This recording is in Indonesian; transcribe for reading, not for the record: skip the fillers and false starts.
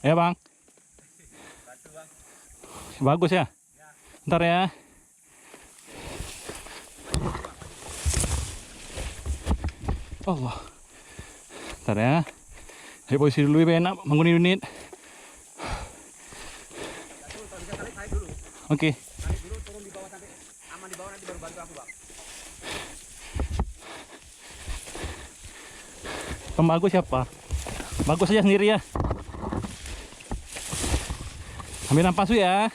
Ya bang. Bagus ya. Ntar ya. Allah. Ntar ya. Ayo posisi dulu ya, enak bangunin unit. Oke. Tarik dulu, turun di bawah sampai aman di bawah, nanti baru bantu aku, Bang. Pembagus siapa? Bagus aja sendiri ya. Ambil nafas ya.